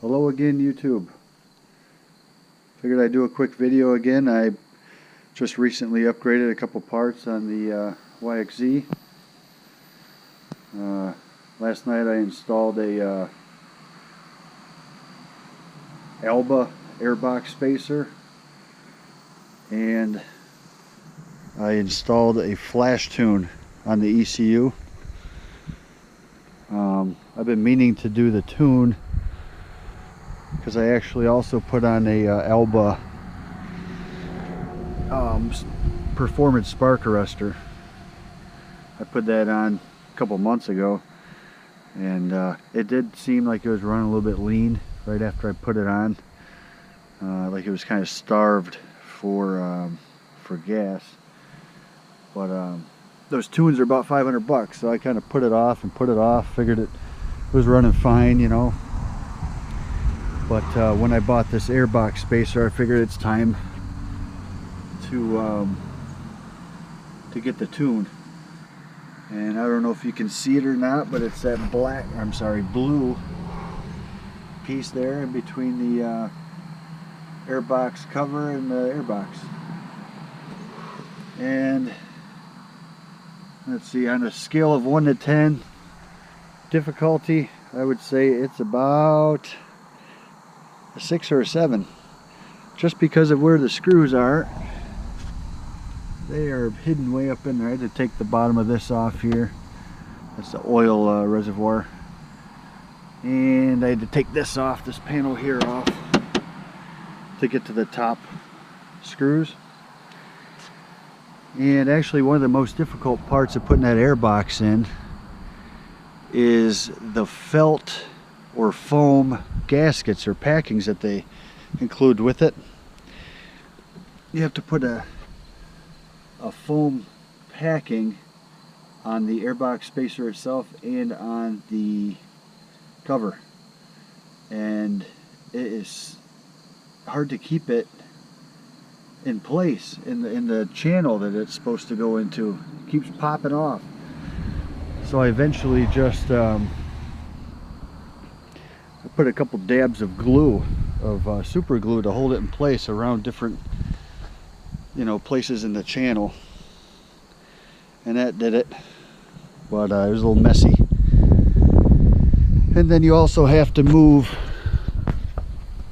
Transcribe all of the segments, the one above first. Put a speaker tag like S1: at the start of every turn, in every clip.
S1: Hello again, YouTube. Figured I'd do a quick video again. I just recently upgraded a couple parts on the YXZ. Last night I installed a Alba Airbox Spacer, and I installed a flash tune on the ECU. I've been meaning to do the tune because I actually also put on a Alba performance spark arrestor. I put that on a couple months ago, and it did seem like it was running a little bit lean right after I put it on, like it was kind of starved for gas. But those tunes are about 500 bucks, so I kind of put it off and put it off. Figured it was running fine, you know. But when I bought this Airbox Spacer, I figured it's time to get the tune. And I don't know if you can see it or not, but it's that blue piece there in between the airbox cover and the airbox. And let's see, on a scale of 1 to 10 difficulty, I would say it's about a 6 or a 7, just because of where the screws are. They are hidden way up in there. I had to take the bottom of this off here. That's the oil reservoir. And I had to take this off, this panel here off, to get to the top screws. And actually one of the most difficult parts of putting that airbox in is the felt or foam gaskets or packings that they include with it. You have to put a foam packing on the airbox spacer itself and on the cover, and it is hard to keep it in place in the channel that it's supposed to go into. It keeps popping off. So I eventually just I put a couple dabs of glue, of super glue, to hold it in place around different, you know, places in the channel, and that did it. But it was a little messy. And then you also have to move,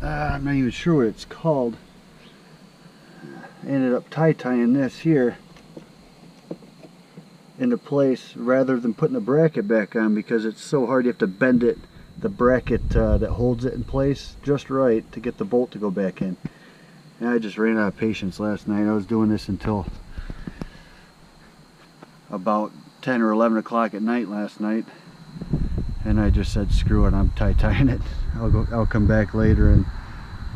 S1: I'm not even sure what it's called. I ended up tying this here into place rather than putting the bracket back on, because it's so hard. You have to bend it, the bracket that holds it in place, just right to get the bolt to go back in. And I just ran out of patience last night. I was doing this until about 10 or 11 o'clock at night last night, and I just said screw it, I'm tying it. I'll come back later and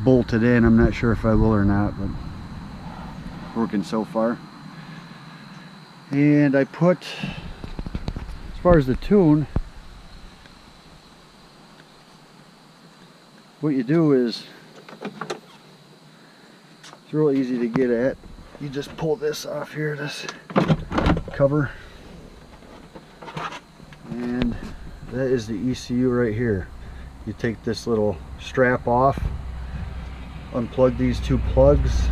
S1: bolt it in. I'm not sure if I will or not, but working so far. And I put, as far as the tune, what you do is, it's real easy to get at. You just pull this off here, this cover, and that is the ECU right here. You take this little strap off, unplug these two plugs,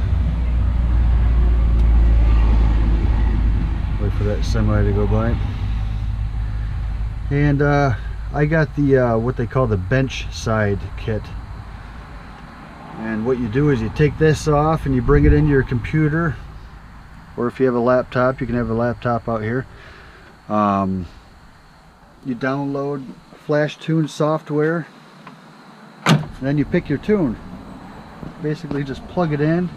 S1: wait for that semi to go by, and I got the what they call the bench side kit. And what you do is you take this off and you bring it into your computer, or if you have a laptop, you can have a laptop out here. You download flash tune software, and then you pick your tune. Basically just plug it in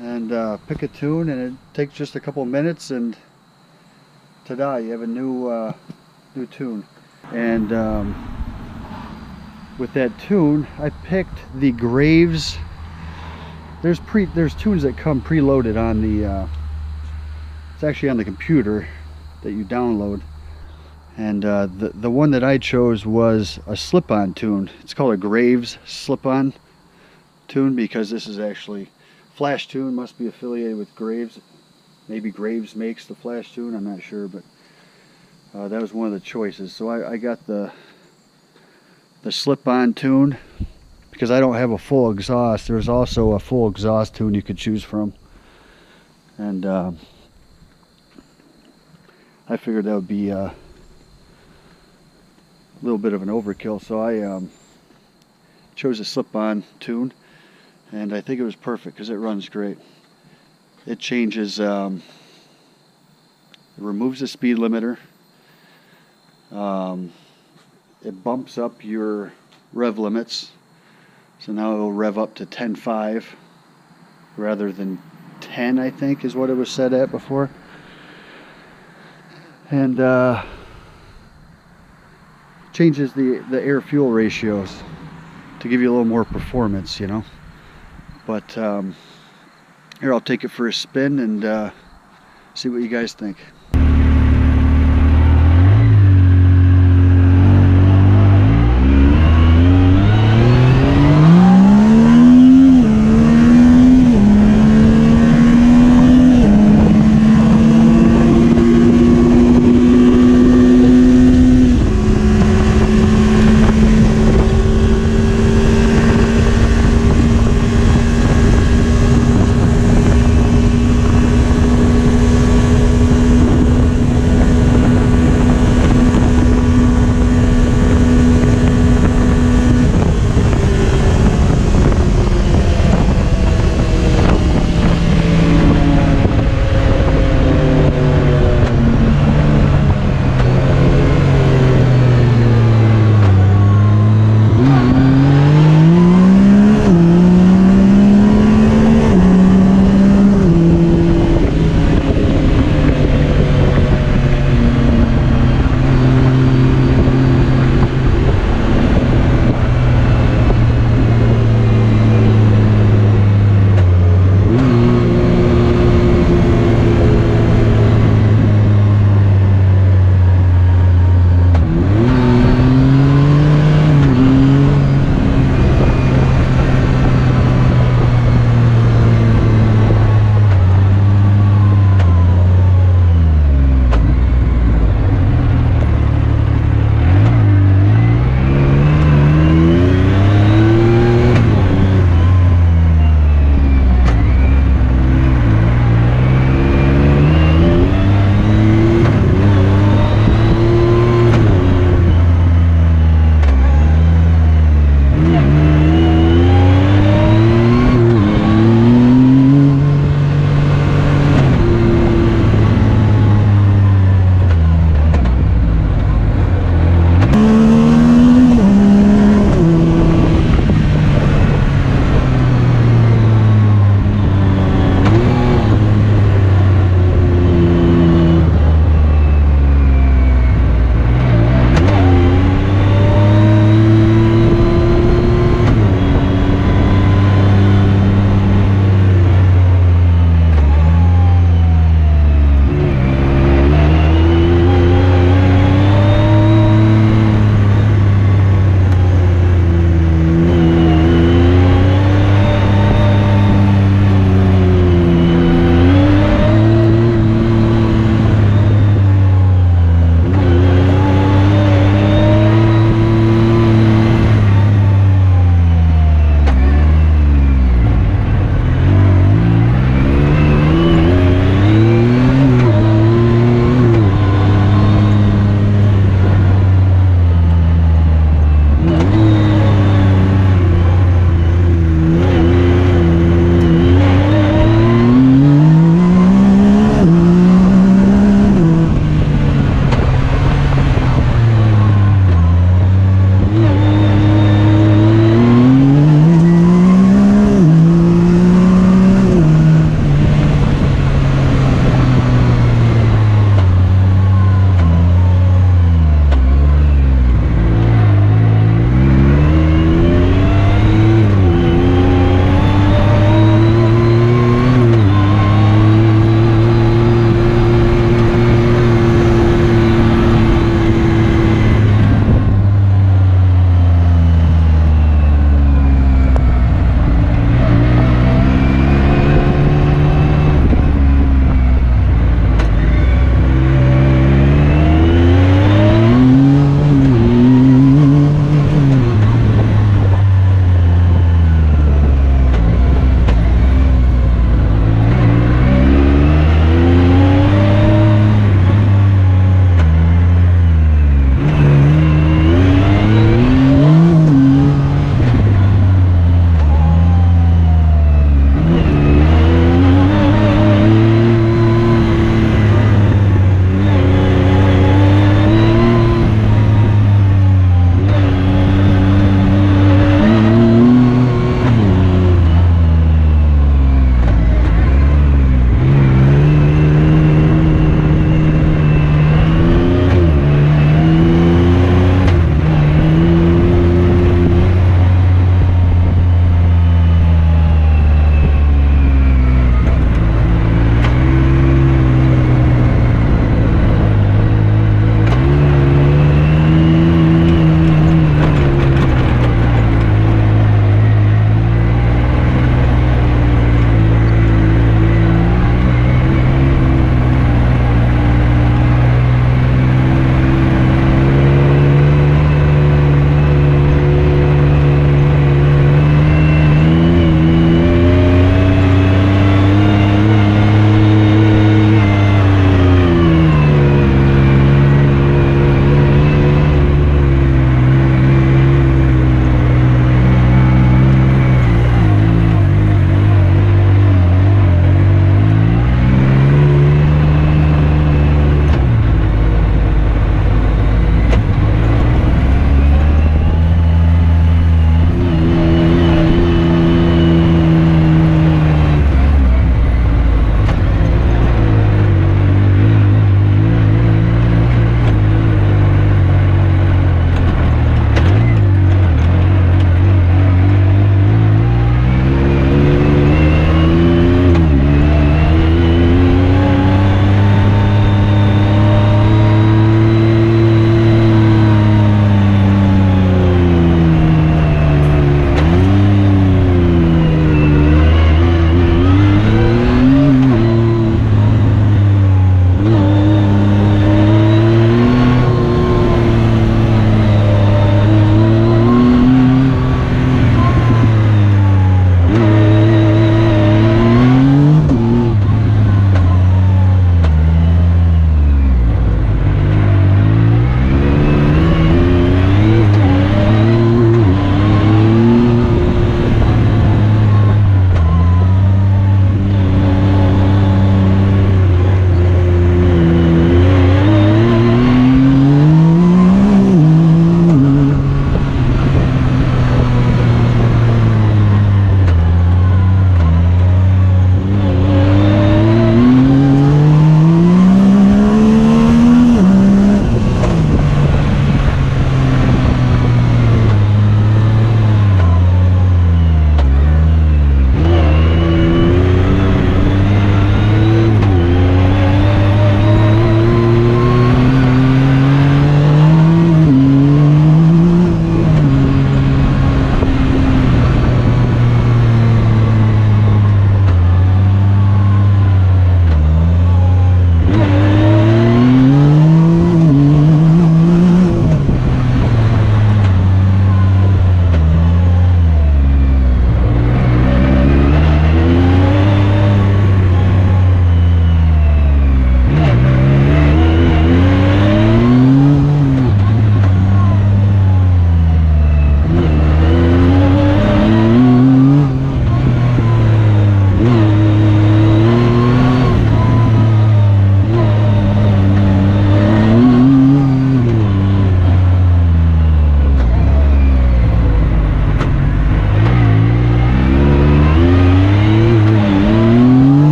S1: and pick a tune, and it takes just a couple minutes, and ta-da, you have a new tune. And with that tune, I picked the Graves. There's tunes that come preloaded on the it's actually on the computer that you download, and the one that I chose was a slip-on tune. It's called a Graves slip-on tune because this is actually flash tune, must be affiliated with Graves. Maybe Graves makes the flash tune, I'm not sure, but that was one of the choices. So I got the the slip-on tune, because I don't have a full exhaust. There's also a full exhaust tune you could choose from, and I figured that would be a little bit of an overkill, so I chose a slip-on tune, and I think it was perfect because it runs great. It changes, it removes the speed limiter, it bumps up your rev limits, so now it'll rev up to 10.5 rather than 10, I think is what it was set at before. And changes the air fuel ratios to give you a little more performance, you know. But here, I'll take it for a spin and see what you guys think.